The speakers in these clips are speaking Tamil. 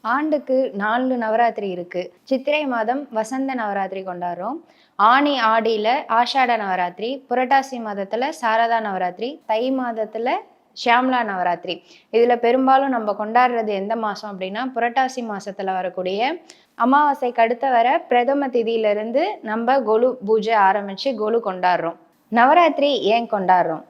ஆண்டுக்கு 4 நவராத்திரி இருக்கு. சித்திரை மாதம் வசந்த நவராத்திரி கொண்டாடுறோம். ஆனி, ஆடியில ஆஷாட நவராத்திரி, புரட்டாசி மாதத்துல சாரதா நவராத்திரி, தை மாதத்துல ஷியாம்லா நவராத்திரி. இதுல பெரும்பாலும் நம்ம கொண்டாடுறது எந்த மாசம் அப்படின்னா, புரட்டாசி மாசத்துல வரக்கூடிய அமாவாசைக்கு அடுத்த வர பிரதம திதியிலிருந்து நம்ம கொலு பூஜை ஆரம்பிச்சு கொலு கொண்டாடுறோம். நவராத்திரி ஏன் கொண்டாடுறோம்?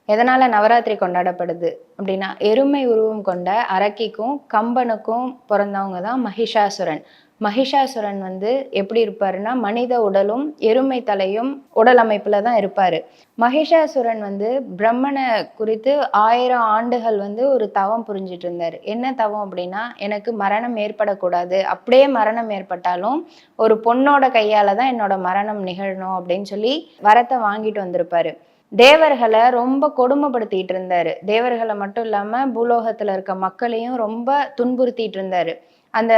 எதனால நவராத்திரி கொண்டாடப்படுது அப்படின்னா, எருமை உருவம் கொண்ட அரக்கிக்கும், கம்பனுக்கும் பொறந்தவங்க தான் மகிஷாசுரன். மகிஷாசுரன் வந்து எப்படி இருப்பாருன்னா, மனித உடலும், எருமை தலையும் உடல் அமைப்புல தான் இருப்பாரு. மகிஷாசுரன் வந்து பிரம்மன குறித்து 1000 ஆண்டுகள் வந்து ஒரு தவம் புரிஞ்சுட்டு இருந்தாரு. என்ன தவம் அப்படின்னா, எனக்கு மரணம் ஏற்படக்கூடாது. அப்படியே மரணம் ஏற்பட்டாலும், ஒரு பொண்ணோட கையால தான் என்னோட மரணம் நிகழணும் அப்படின்னு சொல்லி வரத்த வாங்கிட்டு வந்திருப்பாரு. தேவர்கள ரொம்ப கொடுமைப்படுத்திட்டு இருந்தாரு. தேவர்கள மட்டும் இல்லாம பூலோகத்துல இருக்க மக்களையும் ரொம்ப துன்புறுத்திட்டு இருந்தாரு. அந்த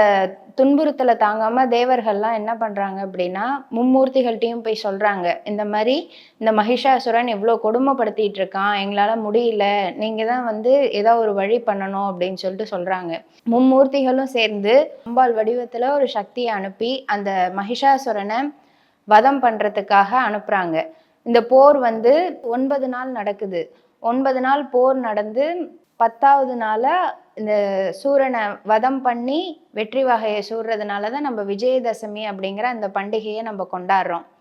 துன்புறுத்தல தாங்காம தேவர்கள்லாம் என்ன பண்றாங்க அப்படின்னா, மும்மூர்த்திகள்ட்டயும் போய் சொல்றாங்க. இந்த மாரி இந்த மகிஷாசுரன் இவ்ளோ கொடுமைப்படுத்திட்டு இருக்கான். எங்களால முடியல. நீங்க தான் வந்து ஏதோ ஒரு வழி பண்ணணும் அப்படின்னு சொல்லிட்டு சொல்றாங்க. மும்மூர்த்திகளும் சேர்ந்து அம்பாள் வடிவத்துல ஒரு சக்திய அனுப்பி அந்த மகிஷாசுரன வதம் பண்றதுக்காக அனுப்புறாங்க. இந்த போர் வந்து 9 நாள் நடக்குது. 9 நாள் போர் நடந்து 10வது நாளா இந்த சூரன வதம் பண்ணி வெற்றி வாகைய சூடுறதுனால தான் நம்ம விஜயதசமி அப்படிங்கிற அந்த பண்டிகைய நம்ம கொண்டாடுறோம்.